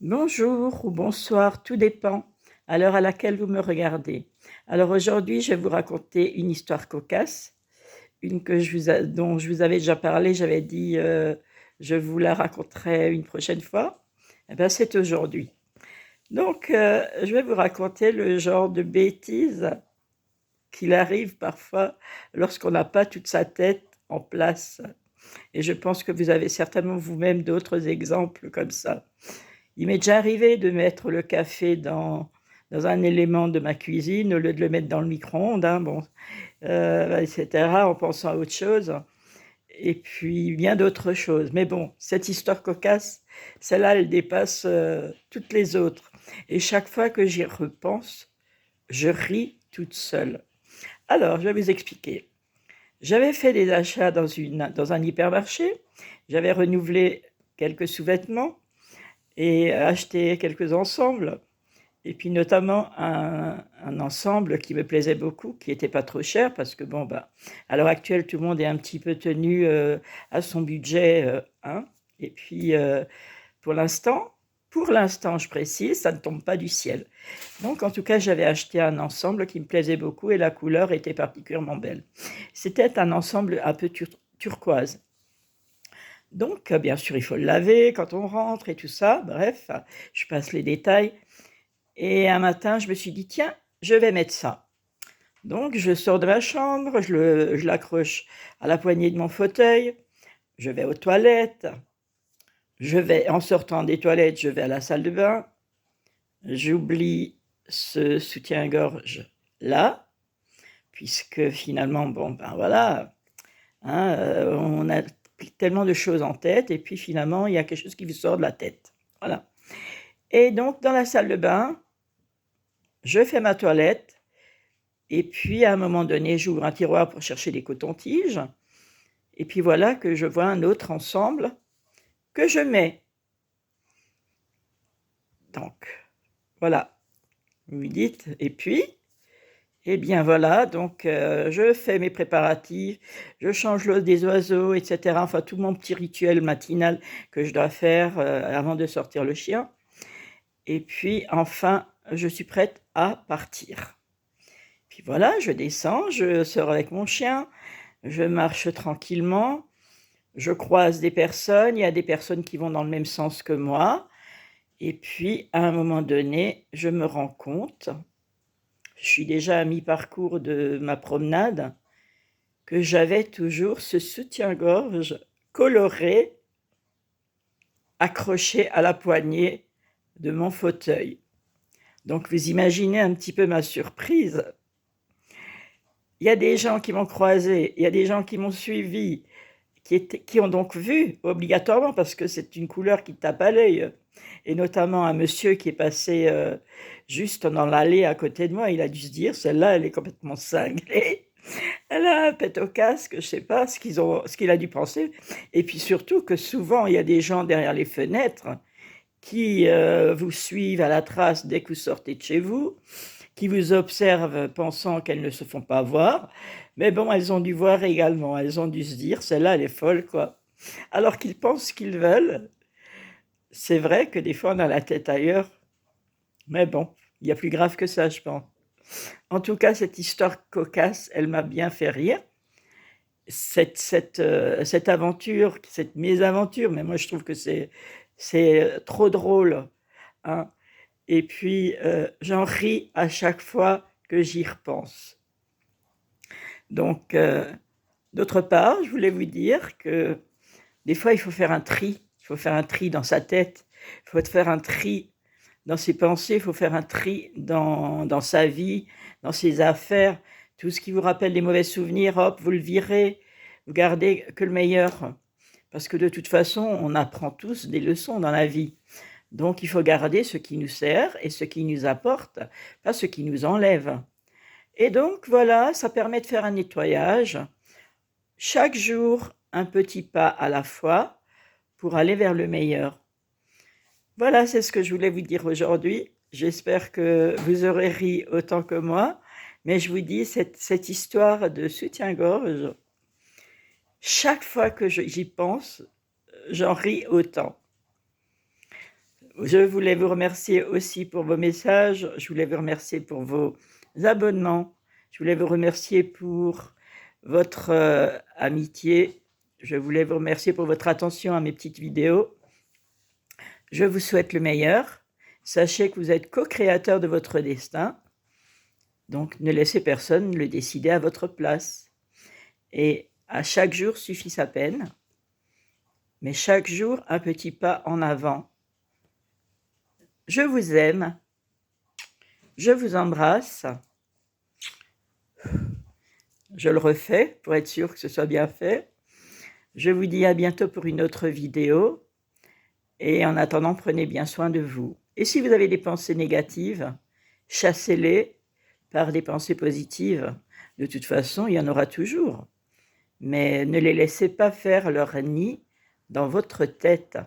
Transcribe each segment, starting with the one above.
Bonjour ou bonsoir, tout dépend à l'heure à laquelle vous me regardez. Alors aujourd'hui, je vais vous raconter une histoire cocasse, une que dont je vous avais déjà parlé. J'avais dit je vous la raconterai une prochaine fois. Eh ben, c'est aujourd'hui. Donc, je vais vous raconter le genre de bêtises qu'il arrive parfois lorsqu'on n'a pas toute sa tête en place. Et je pense que vous avez certainement vous-même d'autres exemples comme ça. Il m'est déjà arrivé de mettre le café dans un élément de ma cuisine au lieu de le mettre dans le micro-ondes, hein, bon, etc., en pensant à autre chose. Et puis bien d'autres choses. Mais bon, cette histoire cocasse, celle-là, elle dépasse toutes les autres. Et chaque fois que j'y repense, je ris toute seule. Alors, je vais vous expliquer. J'avais fait des achats dans un hypermarché. J'avais renouvelé quelques sous-vêtements et acheté quelques ensembles. Et puis notamment un ensemble qui me plaisait beaucoup, qui n'était pas trop cher, parce que bon, bah, à l'heure actuelle, tout le monde est un petit peu tenu à son budget. Hein. Et puis, pour l'instant, je précise, ça ne tombe pas du ciel. Donc, en tout cas, j'avais acheté un ensemble qui me plaisait beaucoup et la couleur était particulièrement belle. C'était un ensemble un peu turquoise. Donc, bien sûr, il faut le laver quand on rentre et tout ça. Bref, je passe les détails. Et un matin, je me suis dit, tiens, je vais mettre ça. Donc, je sors de ma chambre, je l'accroche à la poignée de mon fauteuil, je vais aux toilettes, en sortant des toilettes, je vais à la salle de bain, j'oublie ce soutien-gorge là, puisque finalement, bon, ben voilà, hein, on a tellement de choses en tête, et puis finalement, il y a quelque chose qui vous sort de la tête. Voilà. Et donc, dans la salle de bain, je fais ma toilette, et puis à un moment donné, j'ouvre un tiroir pour chercher des cotons-tiges, et puis voilà que je vois un autre ensemble que je mets. Donc, voilà, vous me dites, et puis, eh bien voilà, donc je fais mes préparatifs, je change l'eau des oiseaux, etc. Enfin, tout mon petit rituel matinal que je dois faire avant de sortir le chien. Et puis, enfin, je suis prête à partir. Puis voilà, je descends, je sors avec mon chien, je marche tranquillement, je croise des personnes, il y a des personnes qui vont dans le même sens que moi. Et puis, à un moment donné, je me rends compte, je suis déjà à mi-parcours de ma promenade, que j'avais toujours ce soutien-gorge coloré accroché à la poignée de mon fauteuil. Donc, vous imaginez un petit peu ma surprise. Il y a des gens qui m'ont croisé, il y a des gens qui m'ont suivi, qui ont donc vu obligatoirement, parce que c'est une couleur qui tape à l'œil, et notamment un monsieur qui est passé juste dans l'allée à côté de moi, il a dû se dire, celle-là, elle est complètement cinglée, elle a un pet au casque, je ne sais pas ce qu'il a dû penser, et puis surtout que souvent, il y a des gens derrière les fenêtres qui vous suivent à la trace dès que vous sortez de chez vous, qui vous observent pensant qu'elles ne se font pas voir, mais bon, elles ont dû voir également, elles ont dû se dire, celle-là, elle est folle, quoi. Alors qu'ils pensent ce qu'ils veulent. C'est vrai que des fois, on a la tête ailleurs, mais bon, il y a plus grave que ça, je pense. En tout cas, cette histoire cocasse, elle m'a bien fait rire. Cette aventure, cette mésaventure, mais moi, je trouve que c'est trop drôle, hein. Et puis, j'en ris à chaque fois que j'y repense. Donc, d'autre part, je voulais vous dire que des fois, il faut faire un tri. Il faut faire un tri dans sa tête. Il faut faire un tri dans ses pensées. Il faut faire un tri dans sa vie, dans ses affaires. Tout ce qui vous rappelle des mauvais souvenirs, hop, vous le virez. Vous gardez que le meilleur. Parce que de toute façon, on apprend tous des leçons dans la vie. Donc, il faut garder ce qui nous sert et ce qui nous apporte, pas ce qui nous enlève. Et donc, voilà, ça permet de faire un nettoyage. Chaque jour, un petit pas à la fois pour aller vers le meilleur. Voilà, c'est ce que je voulais vous dire aujourd'hui. J'espère que vous aurez ri autant que moi. Mais je vous dis, cette histoire de soutien-gorge, chaque fois que j'y pense, j'en ris autant. Je voulais vous remercier aussi pour vos messages, je voulais vous remercier pour vos abonnements, je voulais vous remercier pour votre amitié, je voulais vous remercier pour votre attention à mes petites vidéos. Je vous souhaite le meilleur. Sachez que vous êtes co-créateur de votre destin, donc ne laissez personne le décider à votre place. Et à chaque jour suffit sa peine, mais chaque jour un petit pas en avant. Je vous aime, je vous embrasse. Je le refais pour être sûr que ce soit bien fait. Je vous dis à bientôt pour une autre vidéo. Et en attendant, prenez bien soin de vous. Et si vous avez des pensées négatives, chassez-les par des pensées positives. De toute façon, il y en aura toujours. Mais ne les laissez pas faire leur nid dans votre tête.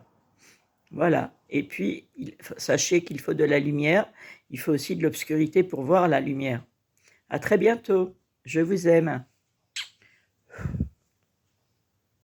Voilà. Et puis, sachez qu'il faut de la lumière. Il faut aussi de l'obscurité pour voir la lumière. À très bientôt. Je vous aime.